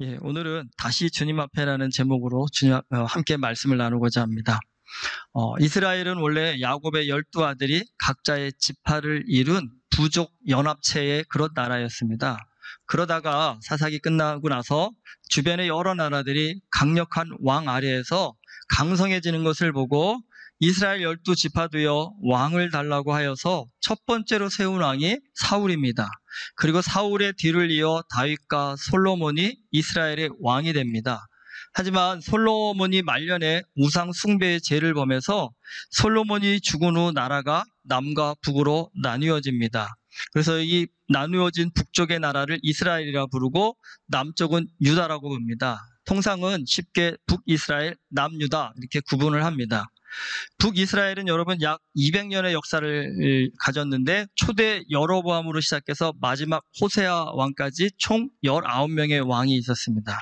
예, 오늘은 다시 주님 앞에라는 제목으로 함께 말씀을 나누고자 합니다. 이스라엘은 원래 야곱의 12아들이 각자의 지파를 이룬 부족 연합체의 그런 나라였습니다. 그러다가 사사기 끝나고 나서 주변의 여러 나라들이 강력한 왕 아래에서 강성해지는 것을 보고 이스라엘 12지파도여 왕을 달라고 하여서 첫 번째로 세운 왕이 사울입니다. 그리고 사울의 뒤를 이어 다윗과 솔로몬이 이스라엘의 왕이 됩니다. 하지만 솔로몬이 말년에 우상 숭배의 죄를 범해서 솔로몬이 죽은 후 나라가 남과 북으로 나뉘어집니다. 그래서 이 나누어진 북쪽의 나라를 이스라엘이라 부르고 남쪽은 유다라고 부릅니다. 통상은 쉽게 북이스라엘, 남유다 이렇게 구분을 합니다. 북이스라엘은 여러분 약 200년의 역사를 가졌는데 초대 여로보암으로 시작해서 마지막 호세아 왕까지 총 19명의 왕이 있었습니다.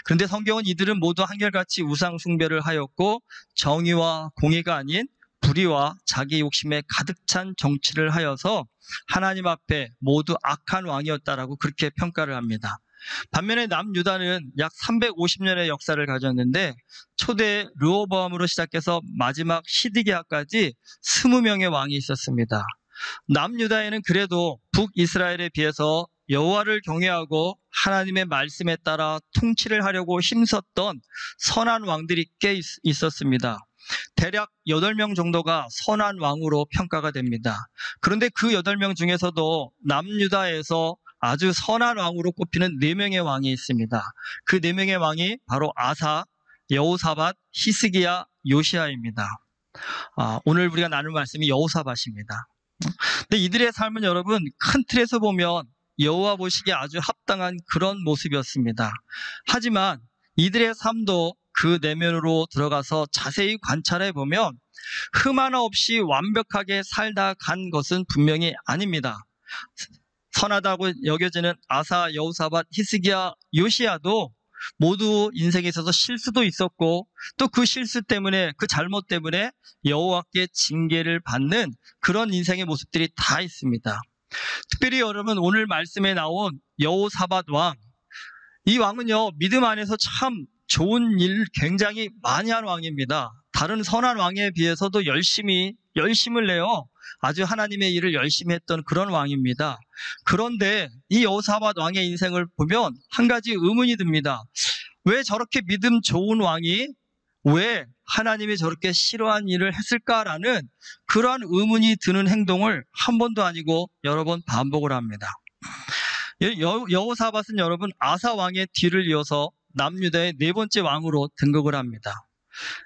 그런데 성경은 이들은 모두 한결같이 우상 숭배를 하였고 정의와 공의가 아닌 불의와 자기 욕심에 가득 찬 정치를 하여서 하나님 앞에 모두 악한 왕이었다라고 그렇게 평가를 합니다. 반면에 남유다는 약 350년의 역사를 가졌는데 초대 르호보암으로 시작해서 마지막 시드기야까지 20명의 왕이 있었습니다. 남유다에는 그래도 북이스라엘에 비해서 여호와를 경외하고 하나님의 말씀에 따라 통치를 하려고 힘썼던 선한 왕들이 꽤 있었습니다. 대략 8명 정도가 선한 왕으로 평가가 됩니다. 그런데 그 8명 중에서도 남유다에서 아주 선한 왕으로 꼽히는 4명의 왕이 있습니다. 그 4명의 왕이 바로 아사, 여호사밧, 히스기야, 요시야입니다. 오늘 우리가 나눌 말씀이 여호사밧입니다. 근데 이들의 삶은 여러분 큰 틀에서 보면 여호와 보시기에 아주 합당한 그런 모습이었습니다. 하지만 이들의 삶도 그 내면으로 들어가서 자세히 관찰해 보면 흠 하나 없이 완벽하게 살다 간 것은 분명히 아닙니다. 선하다고 여겨지는 아사, 여호사밧, 히스기야, 요시야도 모두 인생에 있어서 실수도 있었고 또 그 실수 때문에 그 잘못 때문에 여호와께 징계를 받는 그런 인생의 모습들이 다 있습니다. 특별히 여러분 오늘 말씀에 나온 여호사밧 왕, 이 왕은요 믿음 안에서 참 좋은 일 굉장히 많이 한 왕입니다. 다른 선한 왕에 비해서도 열심을 내어 아주 하나님의 일을 열심히 했던 그런 왕입니다. 그런데 이 여호사밧 왕의 인생을 보면 한 가지 의문이 듭니다. 왜 저렇게 믿음 좋은 왕이 왜 하나님이 저렇게 싫어한 일을 했을까라는 그러한 의문이 드는 행동을 한 번도 아니고 여러 번 반복을 합니다. 여호사밧은 여러분 아사 왕의 뒤를 이어서 남유다의 4번째 왕으로 등극을 합니다.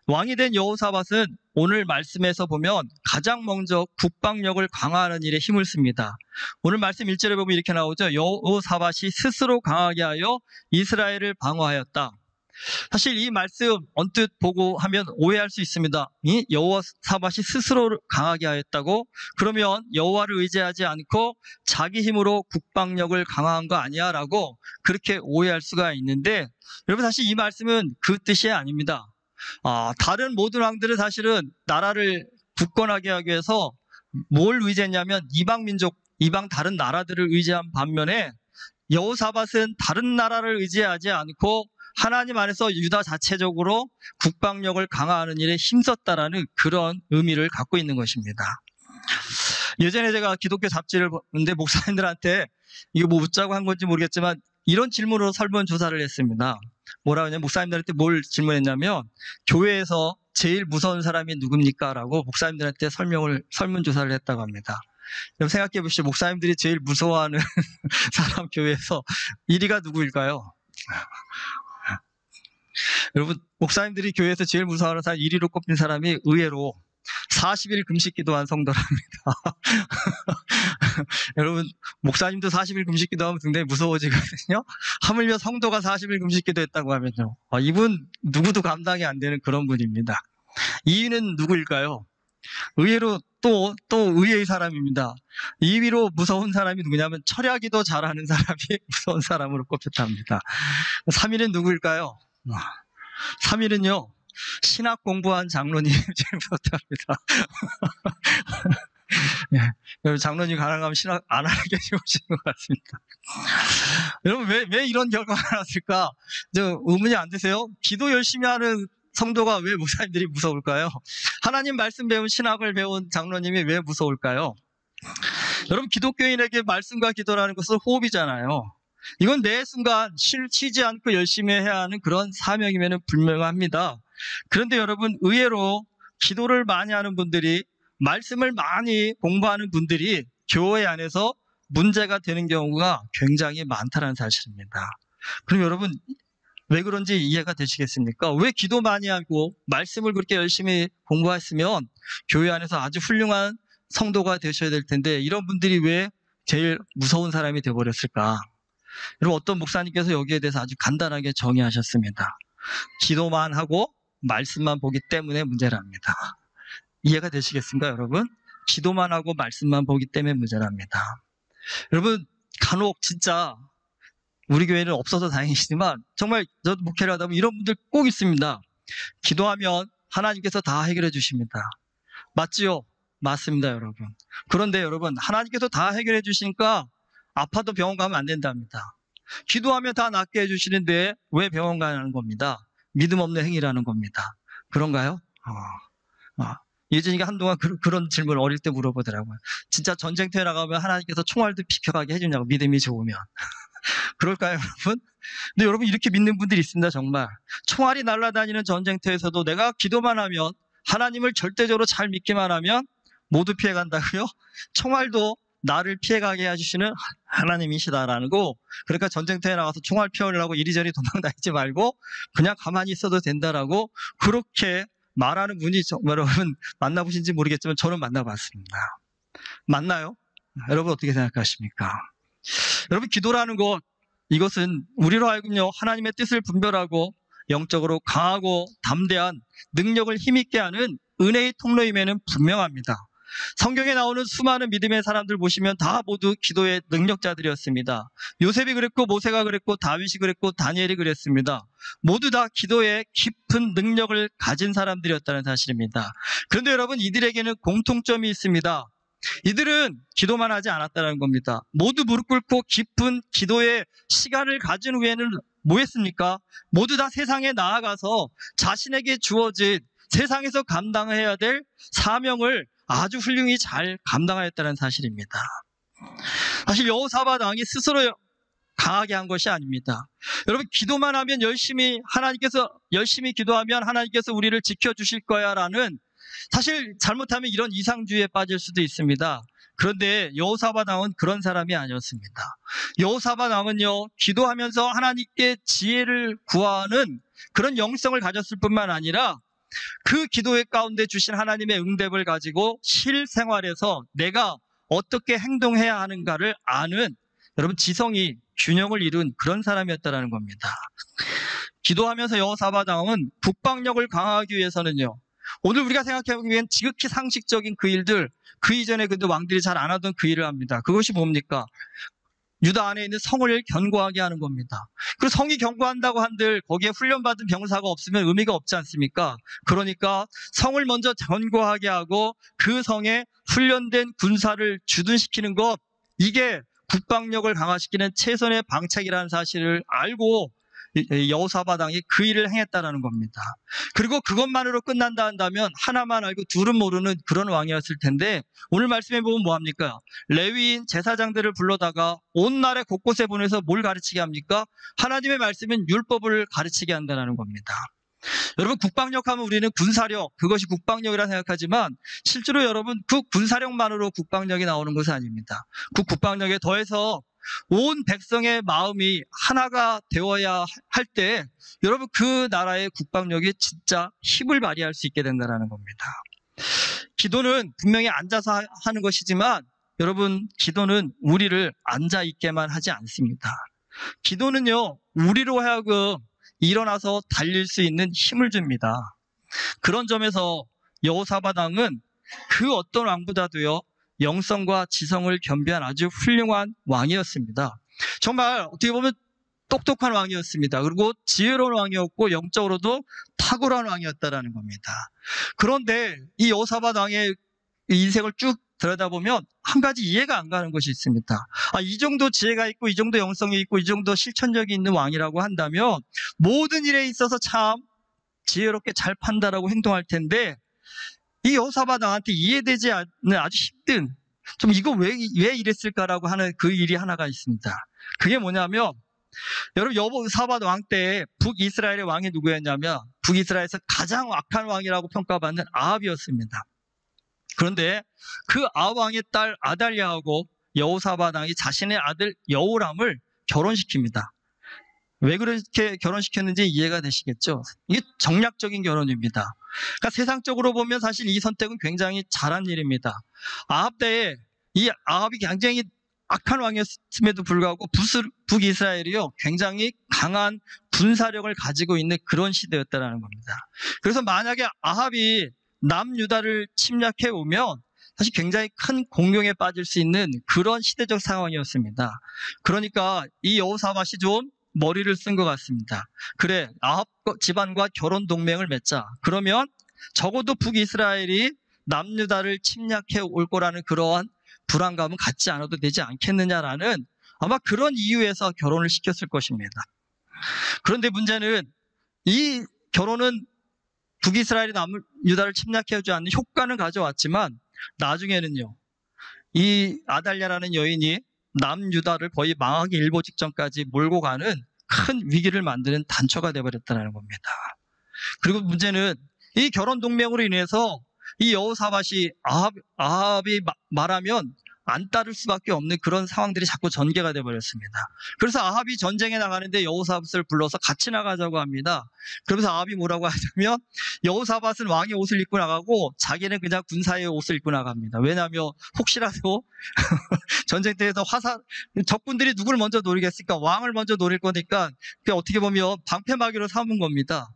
왕이 된 여호사밧은 오늘 말씀에서 보면 가장 먼저 국방력을 강화하는 일에 힘을 씁니다. 오늘 말씀 1절에 보면 이렇게 나오죠. 여호사밧이 스스로 강하게 하여 이스라엘을 방어하였다. 사실 이 말씀 언뜻 보고 하면 오해할 수 있습니다. 이 여호사밧이 스스로 강하게 하였다고? 그러면 여호와를 의지하지 않고 자기 힘으로 국방력을 강화한 거 아니야? 라고 그렇게 오해할 수가 있는데 여러분 사실 이 말씀은 그 뜻이 아닙니다. 다른 모든 왕들은 사실은 나라를 굳건하게 하기 위해서 뭘 의지했냐면 이방 민족, 이방 다른 나라들을 의지한 반면에 여호사밧은 다른 나라를 의지하지 않고 하나님 안에서 유다 자체적으로 국방력을 강화하는 일에 힘썼다라는 그런 의미를 갖고 있는 것입니다. 예전에 제가 기독교 잡지를 보는데 목사님들한테 이거 뭐 묻자고 한 건지 모르겠지만 이런 질문으로 설문조사를 했습니다. 뭐라고 하냐면 목사님들한테 뭘 질문했냐면 교회에서 제일 무서운 사람이 누굽니까? 라고 목사님들한테 설문조사를 했다고 합니다. 여러분 생각해 보시죠. 목사님들이 제일 무서워하는 사람 교회에서 1위가 누구일까요? 여러분 목사님들이 교회에서 제일 무서워하는 사람 1위로 꼽힌 사람이 의외로 40일 금식 기도한 성도랍니다. 여러분 목사님도 40일 금식 기도하면 굉장히 무서워지거든요. 하물며 성도가 40일 금식 기도했다고 하면요. 이분 누구도 감당이 안 되는 그런 분입니다. 2위는 누구일까요? 의외로 또 의외의 사람입니다. 2위로 무서운 사람이 누구냐면 철야기도 잘하는 사람이 무서운 사람으로 꼽혔답니다. 3위는 누구일까요? 3위는요. 신학 공부한 장로님 제일 무섭답니다. 예, 장로님 가능하면 신학 안 하게 해주시는 것 같습니다. 여러분, 왜 이런 결과가 나왔을까? 의문이 안 드세요? 기도 열심히 하는 성도가 왜 목사님들이 무서울까요? 하나님 말씀 배운 신학을 배운 장로님이 왜 무서울까요? 여러분, 기독교인에게 말씀과 기도라는 것은 호흡이잖아요. 이건 매 순간 쉬지 않고 열심히 해야 하는 그런 사명이면 분명합니다. 그런데 여러분, 의외로 기도를 많이 하는 분들이, 말씀을 많이 공부하는 분들이 교회 안에서 문제가 되는 경우가 굉장히 많다는 사실입니다. 그럼 여러분, 왜 그런지 이해가 되시겠습니까? 왜 기도 많이 하고 말씀을 그렇게 열심히 공부했으면 교회 안에서 아주 훌륭한 성도가 되셔야 될 텐데, 이런 분들이 왜 제일 무서운 사람이 되어버렸을까? 여러분, 어떤 목사님께서 여기에 대해서 아주 간단하게 정의하셨습니다. 기도만 하고 말씀만 보기 때문에 문제랍니다. 이해가 되시겠습니까, 여러분? 기도만 하고 말씀만 보기 때문에 문제랍니다. 여러분, 간혹 진짜 우리 교회는 없어서 다행이시지만 정말 저도 목회를 하다 보면 이런 분들 꼭 있습니다. 기도하면 하나님께서 다 해결해 주십니다. 맞지요? 맞습니다, 여러분. 그런데 여러분, 하나님께서 다 해결해 주시니까 아파도 병원 가면 안 된답니다. 기도하면 다 낫게 해주시는데 왜 병원 가는 겁니다? 믿음 없는 행위라는 겁니다. 그런가요? 예전이가 한동안 그런 질문을 어릴 때 물어보더라고요. 진짜 전쟁터에 나가면 하나님께서 총알도 비켜가게 해주냐고, 믿음이 좋으면. 그럴까요, 여러분? 근데 여러분, 이렇게 믿는 분들이 있습니다, 정말. 총알이 날아다니는 전쟁터에서도 내가 기도만 하면, 하나님을 절대적으로 잘 믿기만 하면 모두 피해간다고요? 총알도 나를 피해가게 해주시는 하나님이시다라는 거. 그러니까 전쟁터에 나가서 총알 피우려고 이리저리 도망다니지 말고 그냥 가만히 있어도 된다라고 그렇게 말하는 분이 정말 여러분 만나보신지 모르겠지만 저는 만나봤습니다. 맞나요? 여러분 어떻게 생각하십니까? 여러분, 기도라는 것, 이것은 우리로 하여금요, 하나님의 뜻을 분별하고 영적으로 강하고 담대한 능력을 힘있게 하는 은혜의 통로임에는 분명합니다. 성경에 나오는 수많은 믿음의 사람들 보시면 다 모두 기도의 능력자들이었습니다. 요셉이 그랬고, 모세가 그랬고, 다윗이 그랬고, 다니엘이 그랬습니다. 모두 다 기도의 깊은 능력을 가진 사람들이었다는 사실입니다. 그런데 여러분, 이들에게는 공통점이 있습니다. 이들은 기도만 하지 않았다는 겁니다. 모두 무릎 꿇고 깊은 기도의 시간을 가진 후에는 뭐 했습니까? 모두 다 세상에 나아가서 자신에게 주어진 세상에서 감당해야 될 사명을 아주 훌륭히 잘 감당하였다는 사실입니다. 사실 여호사밧 왕이 스스로 강하게 한 것이 아닙니다. 여러분, 기도만 하면 하나님께서 열심히 기도하면 하나님께서 우리를 지켜주실 거야 라는, 사실 잘못하면 이런 이상주의에 빠질 수도 있습니다. 그런데 여호사밧 왕은 그런 사람이 아니었습니다. 여호사밧 왕은요, 기도하면서 하나님께 지혜를 구하는 그런 영성을 가졌을 뿐만 아니라 그 기도의 가운데 주신 하나님의 응답을 가지고 실생활에서 내가 어떻게 행동해야 하는가를 아는, 여러분, 지성이 균형을 이룬 그런 사람이었다는 겁니다. 기도하면서 여호사밧 왕은 국방력을 강화하기 위해서는요, 오늘 우리가 생각해보기엔 지극히 상식적인 그 일들, 그 이전에 근데 왕들이 잘 안 하던 그 일을 합니다. 그것이 뭡니까? 유다 안에 있는 성을 견고하게 하는 겁니다. 그리고 성이 견고한다고 한들 거기에 훈련받은 병사가 없으면 의미가 없지 않습니까? 그러니까 성을 먼저 견고하게 하고 그 성에 훈련된 군사를 주둔시키는 것, 이게 국방력을 강화시키는 최선의 방책이라는 사실을 알고 여호사밧 왕이 그 일을 행했다는 겁니다. 그리고 그것만으로 끝난다 한다면 하나만 알고 둘은 모르는 그런 왕이었을 텐데, 오늘 말씀해 보면 뭐합니까? 레위인 제사장들을 불러다가 온 나라 곳곳에 보내서 뭘 가르치게 합니까? 하나님의 말씀은 율법을 가르치게 한다는 겁니다. 여러분, 국방력 하면 우리는 군사력, 그것이 국방력이라 생각하지만 실제로 여러분, 그 군사력만으로 국방력이 나오는 것은 아닙니다. 그 국방력에 더해서 온 백성의 마음이 하나가 되어야 할 때, 여러분, 그 나라의 국방력이 진짜 힘을 발휘할 수 있게 된다는 겁니다. 기도는 분명히 앉아서 하는 것이지만 여러분, 기도는 우리를 앉아있게만 하지 않습니다. 기도는요, 우리로 하여금 일어나서 달릴 수 있는 힘을 줍니다. 그런 점에서 여호사밧 왕은 그 어떤 왕보다도요, 영성과 지성을 겸비한 아주 훌륭한 왕이었습니다. 정말 어떻게 보면 똑똑한 왕이었습니다. 그리고 지혜로운 왕이었고 영적으로도 탁월한 왕이었다는 겁니다. 그런데 이 여호사밧 왕의 인생을 쭉 들여다보면 한 가지 이해가 안 가는 것이 있습니다. 이 정도 지혜가 있고 이 정도 영성이 있고 이 정도 실천력이 있는 왕이라고 한다면 모든 일에 있어서 참 지혜롭게 잘 판단하고 행동할 텐데 이 여호사밧 왕한테 이해되지 않는 아주 힘든 좀 이거 왜 이랬을까라고 하는 그 일이 하나가 있습니다. 그게 뭐냐면 여러분 여호사밧 왕 때 북이스라엘의 왕이 누구였냐면 북이스라엘에서 가장 악한 왕이라고 평가받는 아합이었습니다. 그런데 그 아합 왕의 딸 아달랴하고 여호사밧 왕이 자신의 아들 여호람을 결혼시킵니다. 왜 그렇게 결혼시켰는지 이해가 되시겠죠? 이게 정략적인 결혼입니다. 그러니까 세상적으로 보면 사실 이 선택은 굉장히 잘한 일입니다. 아합 때에 이 아합이 굉장히 악한 왕이었음에도 불구하고 북이스라엘이요 굉장히 강한 군사력을 가지고 있는 그런 시대였다는 겁니다. 그래서 만약에 아합이 남유다를 침략해 오면 사실 굉장히 큰 공경에 빠질 수 있는 그런 시대적 상황이었습니다. 그러니까 이 여호사밧이 좀 머리를 쓴 것 같습니다. 그래, 아합 집안과 결혼 동맹을 맺자. 그러면 적어도 북이스라엘이 남유다를 침략해 올 거라는 그러한 불안감은 갖지 않아도 되지 않겠느냐라는 아마 그런 이유에서 결혼을 시켰을 것입니다. 그런데 문제는 이 결혼은 북이스라엘이 남유다를 침략해오지 않는 효과는 가져왔지만 나중에는요. 이 아달랴라는 여인이 남유다를 거의 망하기 일보 직전까지 몰고 가는 큰 위기를 만드는 단초가 되어버렸다는 겁니다. 그리고 문제는 이 결혼 동맹으로 인해서 이 여호사밧이 아합이 말하면 안 따를 수밖에 없는 그런 상황들이 자꾸 전개가 되어버렸습니다. 그래서 아합이 전쟁에 나가는데 여호사밧을 불러서 같이 나가자고 합니다. 그러면서 아합이 뭐라고 하냐면 여호사밧은 왕의 옷을 입고 나가고 자기는 그냥 군사의 옷을 입고 나갑니다. 왜냐하면 혹시라도 전쟁터에서 적군들이 누굴 먼저 노리겠습니까? 왕을 먼저 노릴 거니까 그게 어떻게 보면 방패막이로 삼은 겁니다.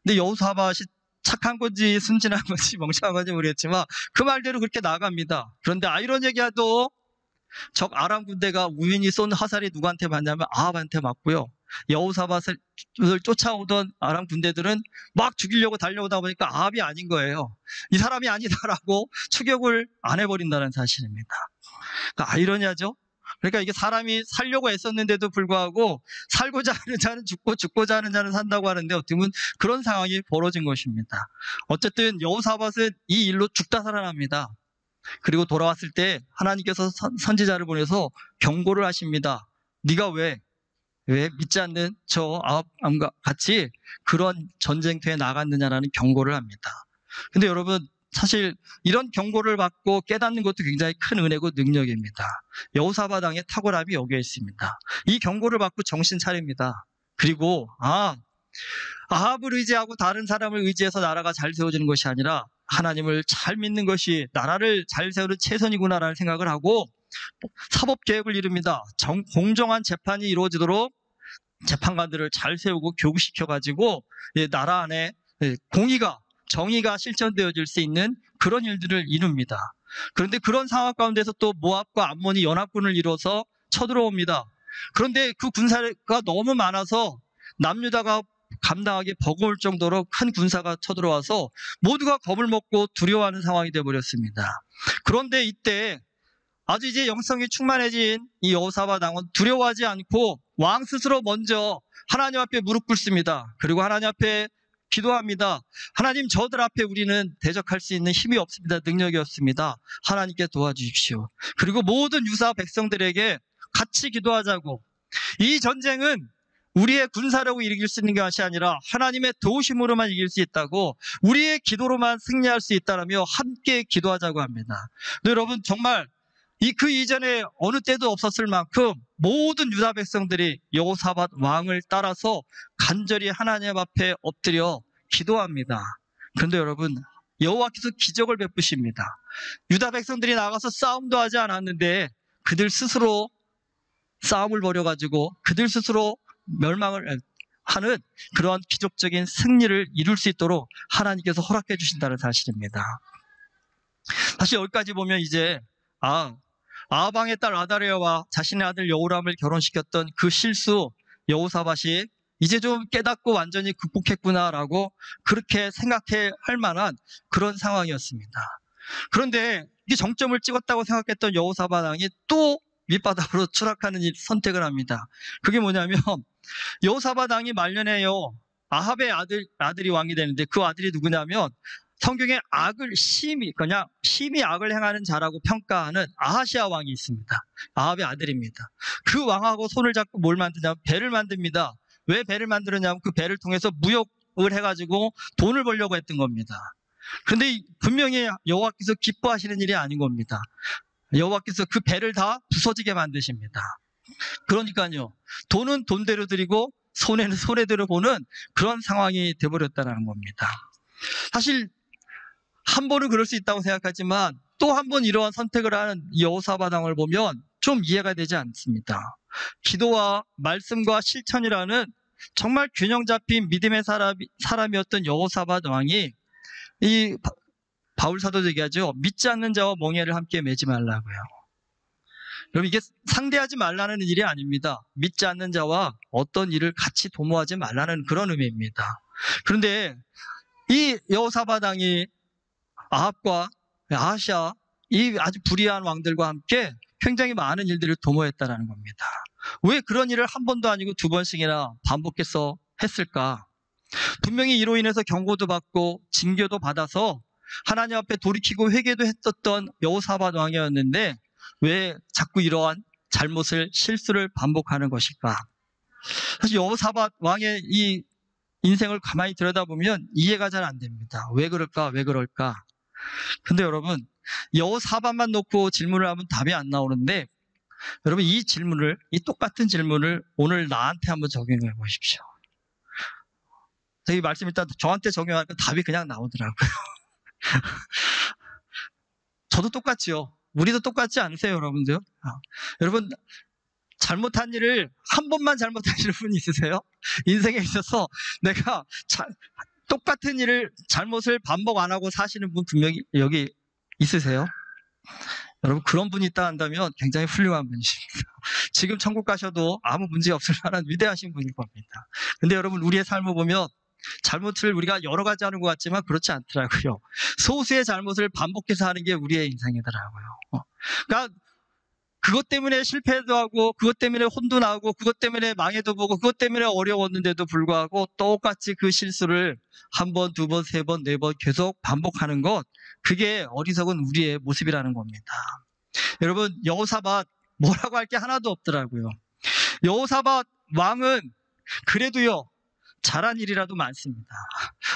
근데 여호사밧이 착한 건지 순진한 건지 멍청한 건지 모르겠지만 그 말대로 그렇게 나갑니다. 그런데 아이러니하게도 적 아람 군대가 우연히 쏜 화살이 누구한테 맞냐면 아합한테 맞고요. 여호사밧을 쫓아오던 아람 군대들은 막 죽이려고 달려오다 보니까 아합이 아닌 거예요. 이 사람이 아니다라고 추격을 안 해버린다는 사실입니다. 그러니까 아이러니하죠? 그러니까 이게 사람이 살려고 애썼는데도 불구하고 살고자 하는 자는 죽고 죽고자 하는 자는 산다고 하는데 어떻게 보면 그런 상황이 벌어진 것입니다. 어쨌든 여호사밧은 이 일로 죽다 살아납니다. 그리고 돌아왔을 때 하나님께서 선지자를 보내서 경고를 하십니다. 네가 왜 믿지 않는 저 아합과 같이 그런 전쟁터에 나갔느냐라는 경고를 합니다. 근데 여러분 사실 이런 경고를 받고 깨닫는 것도 굉장히 큰 은혜고 능력입니다. 여호사밧 왕의 탁월함이 여기에 있습니다. 이 경고를 받고 정신 차립니다. 그리고 아합을 의지하고 다른 사람을 의지해서 나라가 잘 세워지는 것이 아니라 하나님을 잘 믿는 것이 나라를 잘 세우는 최선이구나라는 생각을 하고 사법개혁을 이룹니다. 공정한 재판이 이루어지도록 재판관들을 잘 세우고 교육시켜가지고 나라 안에 정의가 실천되어질 수 있는 그런 일들을 이룹니다. 그런데 그런 상황 가운데서 또 모압과 암몬이 연합군을 이뤄서 쳐들어옵니다. 그런데 그 군사가 너무 많아서 남유다가 감당하기 버거울 정도로 큰 군사가 쳐들어와서 모두가 겁을 먹고 두려워하는 상황이 되어버렸습니다. 그런데 이때 아주 이제 영성이 충만해진 이 여호사밧 왕은 두려워하지 않고 왕 스스로 먼저 하나님 앞에 무릎 꿇습니다. 그리고 하나님 앞에 기도합니다. 하나님, 저들 앞에 우리는 대적할 수 있는 힘이 없습니다. 능력이 없습니다. 하나님께 도와주십시오. 그리고 모든 유사 백성들에게 같이 기도하자고. 이 전쟁은 우리의 군사력으로 이길 수 있는 것이 아니라 하나님의 도우심으로만 이길 수 있다고, 우리의 기도로만 승리할 수 있다라며 함께 기도하자고 합니다. 여러분, 정말 그 이전에 어느 때도 없었을 만큼 모든 유다 백성들이 여호사밧 왕을 따라서 간절히 하나님 앞에 엎드려 기도합니다. 그런데 여러분, 여호와께서 기적을 베푸십니다. 유다 백성들이 나가서 싸움도 하지 않았는데 그들 스스로 싸움을 벌여가지고 그들 스스로 멸망을 하는 그러한 기적적인 승리를 이룰 수 있도록 하나님께서 허락해 주신다는 사실입니다. 다시 여기까지 보면 이제 아합 왕의 딸 아달랴와 자신의 아들 여호람을 결혼시켰던 그 실수, 여호사밧이 이제 좀 깨닫고 완전히 극복했구나라고 그렇게 생각해 할 만한 그런 상황이었습니다. 그런데 이게 정점을 찍었다고 생각했던 여호사밧 왕이 또 밑바닥으로 추락하는 선택을 합니다. 그게 뭐냐면 여호사밧 왕이 말년에요, 아합의 아들이 왕이 되는데 그 아들이 누구냐면 성경에 그냥 심히 악을 행하는 자라고 평가하는 아하시아 왕이 있습니다. 아합의 아들입니다. 그 왕하고 손을 잡고 뭘 만드냐면 배를 만듭니다. 왜 배를 만들었냐면 그 배를 통해서 무역을 해가지고 돈을 벌려고 했던 겁니다. 그런데 분명히 여호와께서 기뻐하시는 일이 아닌 겁니다. 여호와께서 그 배를 다 부서지게 만드십니다. 그러니까요, 돈은 돈대로 드리고 손해는 손해대로 보는 그런 상황이 되어버렸다는 겁니다. 사실 한 번은 그럴 수 있다고 생각하지만 또 한 번 이러한 선택을 하는 여호사밧 왕을 보면 좀 이해가 되지 않습니다. 기도와 말씀과 실천이라는 정말 균형 잡힌 믿음의 사람이었던 여호사밧 왕이, 이 바울 사도도 얘기하죠. 믿지 않는 자와 멍에를 함께 매지 말라고요. 여러분, 이게 상대하지 말라는 일이 아닙니다. 믿지 않는 자와 어떤 일을 같이 도모하지 말라는 그런 의미입니다. 그런데 이 여호사밧 왕이 아합과 아하시아, 이 아주 불의한 왕들과 함께 굉장히 많은 일들을 도모했다는 겁니다. 왜 그런 일을 한 번도 아니고 두 번씩이나 반복해서 했을까? 분명히 이로 인해서 경고도 받고 징계도 받아서 하나님 앞에 돌이키고 회개도 했었던 여호사밧 왕이었는데 왜 자꾸 이러한 잘못을, 실수를 반복하는 것일까? 사실 여호사밧 왕의 이 인생을 가만히 들여다보면 이해가 잘 안 됩니다. 왜 그럴까? 왜 그럴까? 근데 여러분, 여호사밧만 놓고 질문을 하면 답이 안 나오는데, 여러분 이 똑같은 질문을 오늘 나한테 한번 적용해 보십시오. 이 말씀 일단 저한테 적용하니까 답이 그냥 나오더라고요. 저도 똑같지요. 우리도 똑같지 않으세요, 여러분들? 여러분, 잘못한 일을 한 번만 잘못하시는 분이 있으세요? 인생에 있어서 내가 똑같은 일을, 잘못을 반복 안 하고 사시는 분 분명히 여기 있으세요? 여러분, 그런 분이 있다 한다면 굉장히 훌륭한 분이십니다. 지금 천국 가셔도 아무 문제 없을 만한 위대하신 분일 겁니다. 근데 여러분, 우리의 삶을 보면 잘못을 우리가 여러 가지 하는 것 같지만 그렇지 않더라고요. 소수의 잘못을 반복해서 하는 게 우리의 인생이더라고요. 그러니까 그것 때문에 실패도 하고, 그것 때문에 혼도 나고, 그것 때문에 망해도 보고, 그것 때문에 어려웠는데도 불구하고 똑같이 그 실수를 한 번, 두 번, 세 번, 네 번 계속 반복하는 것, 그게 어리석은 우리의 모습이라는 겁니다. 여러분, 여호사밧 뭐라고 할 게 하나도 없더라고요. 여호사밧 왕은 그래도요, 잘한 일이라도 많습니다.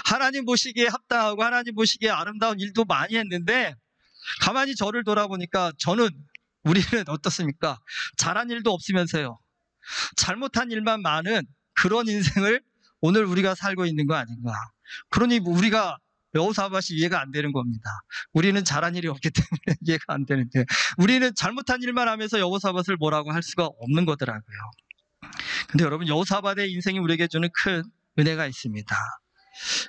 하나님 보시기에 합당하고 하나님 보시기에 아름다운 일도 많이 했는데, 가만히 저를 돌아보니까 우리는 어떻습니까? 잘한 일도 없으면서요, 잘못한 일만 많은 그런 인생을 오늘 우리가 살고 있는 거 아닌가. 그러니 우리가 여호사밧이 이해가 안 되는 겁니다. 우리는 잘한 일이 없기 때문에 이해가 안 되는데, 우리는 잘못한 일만 하면서 여호사밧을 뭐라고 할 수가 없는 거더라고요. 근데 여러분, 여호사밧의 인생이 우리에게 주는 큰 은혜가 있습니다.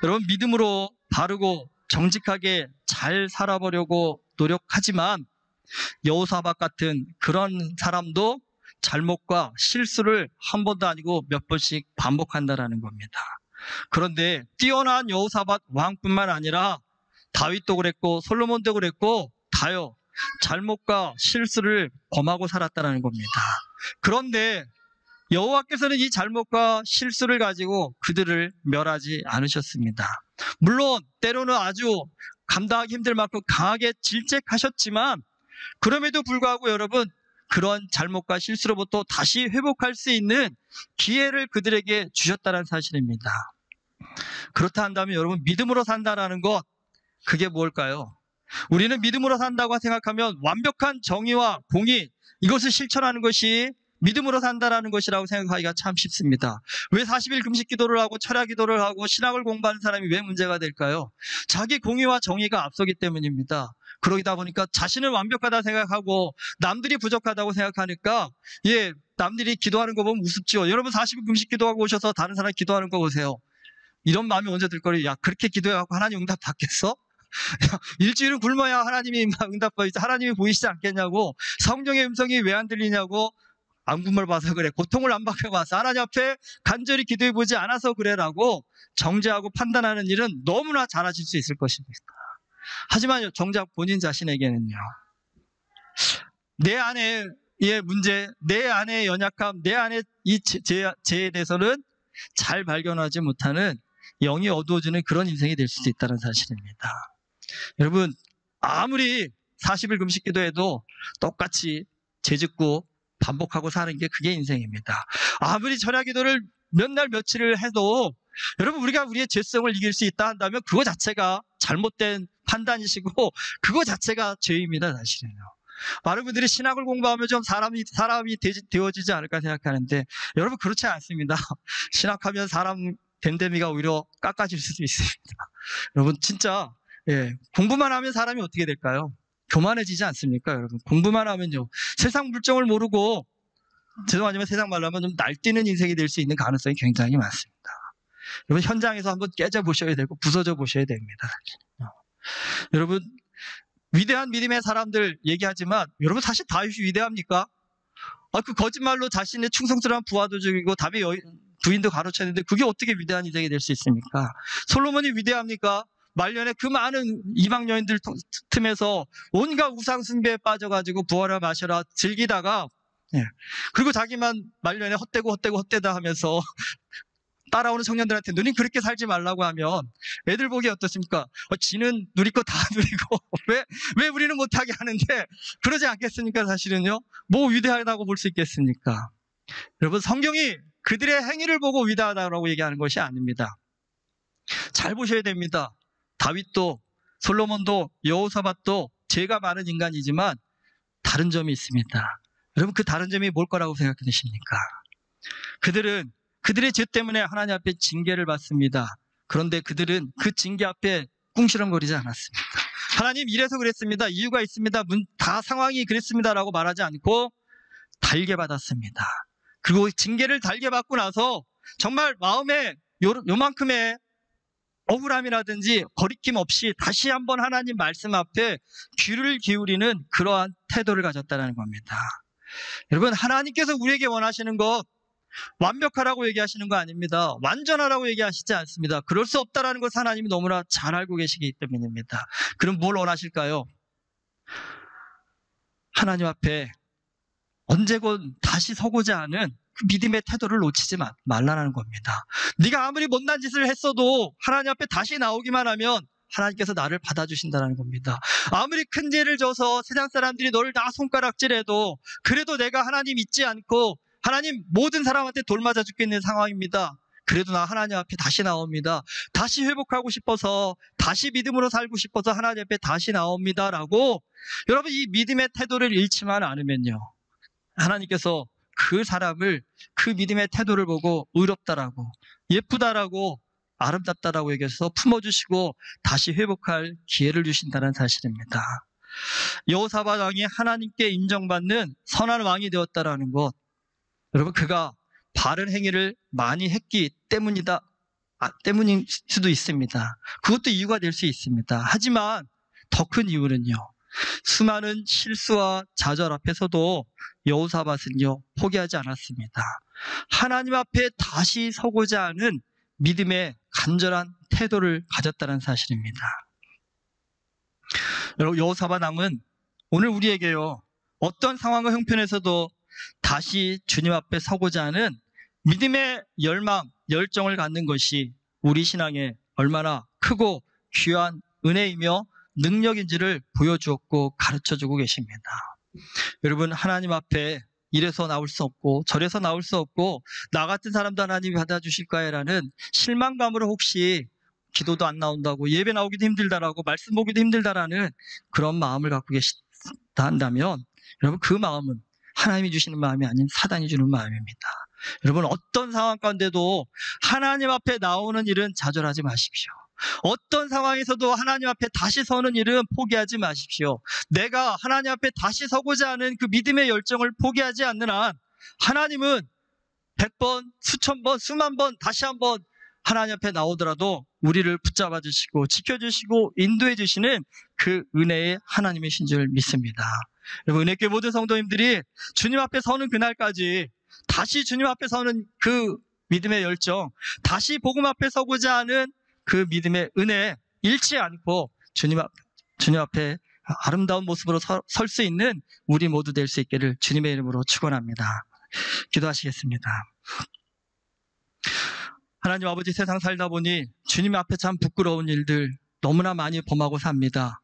여러분, 믿음으로 바르고 정직하게 잘 살아보려고 노력하지만 여호사밧 같은 그런 사람도 잘못과 실수를 한 번도 아니고 몇 번씩 반복한다라는 겁니다. 그런데 뛰어난 여호사밧 왕뿐만 아니라 다윗도 그랬고 솔로몬도 그랬고 다요, 잘못과 실수를 범하고 살았다는 겁니다. 그런데 여호와께서는 이 잘못과 실수를 가지고 그들을 멸하지 않으셨습니다. 물론 때로는 아주 감당하기 힘들 만큼 강하게 질책하셨지만, 그럼에도 불구하고 여러분, 그런 잘못과 실수로부터 다시 회복할 수 있는 기회를 그들에게 주셨다는 사실입니다. 그렇다 한다면 여러분, 믿음으로 산다라는 것, 그게 뭘까요? 우리는 믿음으로 산다고 생각하면 완벽한 정의와 공의, 이것을 실천하는 것이 믿음으로 산다라는 것이라고 생각하기가 참 쉽습니다. 왜 40일 금식 기도를 하고 철야 기도를 하고 신학을 공부하는 사람이 왜 문제가 될까요? 자기 공의와 정의가 앞서기 때문입니다. 그러다 보니까 자신은 완벽하다 생각하고 남들이 부족하다고 생각하니까, 남들이 기도하는 거 보면 우습죠. 여러분, 40일 금식 기도하고 오셔서 다른 사람 기도하는 거 보세요. 이런 마음이 언제 들 거예요? 야, 그렇게 기도해갖고 하나님 응답 받겠어? 일주일은 굶어야 하나님이 응답 받지, 하나님이 보이시지 않겠냐고, 성령의 음성이 왜 안 들리냐고, 안굶을 봐서 그래, 고통을 안 받게 봐서, 하나님 앞에 간절히 기도해보지 않아서 그래라고 정죄하고 판단하는 일은 너무나 잘하실 수 있을 것입니다. 하지만 정작 본인 자신에게는요, 내 안의 문제, 내 안의 연약함, 내 안의 이 죄에 대해서는 잘 발견하지 못하는 영이 어두워지는 그런 인생이 될 수도 있다는 사실입니다. 여러분, 아무리 40일 금식 기도해도 똑같이 죄짓고 반복하고 사는 게 그게 인생입니다. 아무리 철야 기도를 몇 날 며칠을 해도 여러분, 우리가 우리의 죄성을 이길 수 있다 한다면 그거 자체가 잘못된 판단이시고 그거 자체가 죄입니다, 사실은요. 많은 분들이 신학을 공부하면 좀 사람이 되어지지 않을까 생각하는데 여러분, 그렇지 않습니다. 신학하면 사람 됨됨이가 오히려 깎아질 수도 있습니다. 여러분, 진짜 공부만 하면 사람이 어떻게 될까요? 교만해지지 않습니까, 여러분? 공부만 하면요, 세상 물정을 모르고, 죄송하지만 세상 말로 하면 좀 날뛰는 인생이 될 수 있는 가능성이 굉장히 많습니다. 여러분, 현장에서 한번 깨져 보셔야 되고 부서져 보셔야 됩니다. 여러분, 위대한 믿음의 사람들 얘기하지만 여러분, 사실 다윗이 위대합니까? 그 거짓말로 자신의 충성스러운 부하도 죽이고 다음에 부인도 가로챘는데 그게 어떻게 위대한 인생이 될 수 있습니까? 솔로몬이 위대합니까? 말년에 그 많은 이방 여인들 틈에서 온갖 우상 숭배에 빠져가지고 부어라 마셔라 즐기다가, 그리고 자기만 말년에 헛되다 하면서 따라오는 청년들한테 누님 그렇게 살지 말라고 하면 애들 보기 어떻습니까? 지는 누리껏 다 누리고 왜 우리는 못하게 하는데, 그러지 않겠습니까? 사실은요, 뭐 위대하다고 볼 수 있겠습니까? 여러분, 성경이 그들의 행위를 보고 위대하다고 얘기하는 것이 아닙니다. 잘 보셔야 됩니다. 다윗도 솔로몬도 여호사밧도 죄가 많은 인간이지만 다른 점이 있습니다. 여러분, 그 다른 점이 뭘 거라고 생각하십니까? 그들은 그들의 죄 때문에 하나님 앞에 징계를 받습니다. 그런데 그들은 그 징계 앞에 꿍시렁거리지 않았습니다. 하나님 이래서 그랬습니다, 이유가 있습니다, 다 상황이 그랬습니다라고 말하지 않고 달게 받았습니다. 그리고 징계를 달게 받고 나서 정말 마음에 요만큼의 억울함이라든지 거리낌 없이 다시 한번 하나님 말씀 앞에 귀를 기울이는 그러한 태도를 가졌다는 겁니다. 여러분, 하나님께서 우리에게 원하시는 것 완벽하라고 얘기하시는 거 아닙니다. 완전하라고 얘기하시지 않습니다. 그럴 수 없다라는 것을 하나님이 너무나 잘 알고 계시기 때문입니다. 그럼 뭘 원하실까요? 하나님 앞에 언제건 다시 서고자 하는 그 믿음의 태도를 놓치지 말라는 겁니다. 네가 아무리 못난 짓을 했어도 하나님 앞에 다시 나오기만 하면 하나님께서 나를 받아주신다는 겁니다. 아무리 큰 죄를 져서 세상 사람들이 너를 다 손가락질해도 그래도 내가 하나님 잊지 않고 하나님 모든 사람한테 돌맞아 죽겠는 상황입니다. 그래도 나 하나님 앞에 다시 나옵니다. 다시 회복하고 싶어서, 다시 믿음으로 살고 싶어서 하나님 앞에 다시 나옵니다라고, 여러분, 이 믿음의 태도를 잃지만 않으면요, 하나님께서 그 사람을 그 믿음의 태도를 보고 의롭다라고, 예쁘다라고, 아름답다라고 얘기해서 품어주시고 다시 회복할 기회를 주신다는 사실입니다. 여호사밧 왕이 하나님께 인정받는 선한 왕이 되었다라는 것, 여러분, 그가 바른 행위를 많이 했기 때문일 수도 있습니다. 그것도 이유가 될 수 있습니다. 하지만 더 큰 이유는요, 수많은 실수와 좌절 앞에서도 여호사밧은요, 포기하지 않았습니다. 하나님 앞에 다시 서고자 하는 믿음의 간절한 태도를 가졌다는 사실입니다. 여러분, 여호사밧 왕은 오늘 우리에게요, 어떤 상황과 형편에서도 다시 주님 앞에 서고자 하는 믿음의 열망, 열정을 갖는 것이 우리 신앙에 얼마나 크고 귀한 은혜이며 능력인지를 보여주었고 가르쳐주고 계십니다. 여러분, 하나님 앞에 이래서 나올 수 없고 저래서 나올 수 없고 나 같은 사람도 하나님이 받아주실까요라는 실망감으로 혹시 기도도 안 나온다고, 예배 나오기도 힘들다라고, 말씀 보기도 힘들다라는 그런 마음을 갖고 계시다 한다면, 여러분, 그 마음은 하나님이 주시는 마음이 아닌 사단이 주는 마음입니다. 여러분, 어떤 상황 가운데도 하나님 앞에 나오는 일은 좌절하지 마십시오. 어떤 상황에서도 하나님 앞에 다시 서는 일은 포기하지 마십시오. 내가 하나님 앞에 다시 서고자 하는 그 믿음의 열정을 포기하지 않는 한 하나님은 100번, 수천 번, 수만 번 다시 한번 하나님 앞에 나오더라도 우리를 붙잡아 주시고 지켜주시고 인도해 주시는 그 은혜의 하나님이신 줄 믿습니다. 여러분, 은혜교회 모든 성도님들이 주님 앞에 서는 그날까지 다시 주님 앞에 서는 그 믿음의 열정, 다시 복음 앞에 서고자 하는 그 믿음의 은혜 잃지 않고 주님 앞에 주님 앞에 아름다운 모습으로 설 수 있는 우리 모두 될 수 있기를 주님의 이름으로 축원합니다. 기도하시겠습니다. 하나님 아버지, 세상 살다 보니 주님 앞에 참 부끄러운 일들 너무나 많이 범하고 삽니다.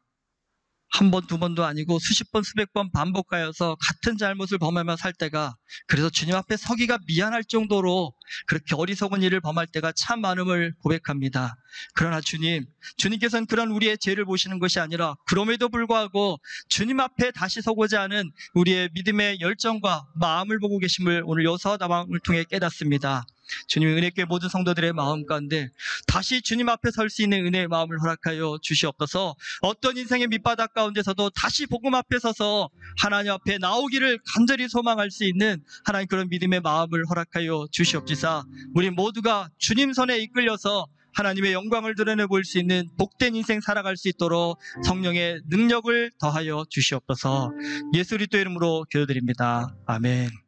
한 번, 두 번도 아니고 수십 번, 수백 번 반복하여서 같은 잘못을 범하며 살 때가, 그래서 주님 앞에 서기가 미안할 정도로 그렇게 어리석은 일을 범할 때가 참 많음을 고백합니다. 그러나 주님께서는 그런 우리의 죄를 보시는 것이 아니라 그럼에도 불구하고 주님 앞에 다시 서고자 하는 우리의 믿음의 열정과 마음을 보고 계심을 오늘 여서다방을 통해 깨닫습니다. 주님, 은혜교회 모든 성도들의 마음 가운데 다시 주님 앞에 설 수 있는 은혜의 마음을 허락하여 주시옵소서. 어떤 인생의 밑바닥 가운데서도 다시 복음 앞에 서서 하나님 앞에 나오기를 간절히 소망할 수 있는 하나님 그런 믿음의 마음을 허락하여 주시옵지사. 우리 모두가 주님 손에 이끌려서 하나님의 영광을 드러내 볼 수 있는 복된 인생 살아갈 수 있도록 성령의 능력을 더하여 주시옵소서. 예수 그리스도 이름으로 기도드립니다. 아멘.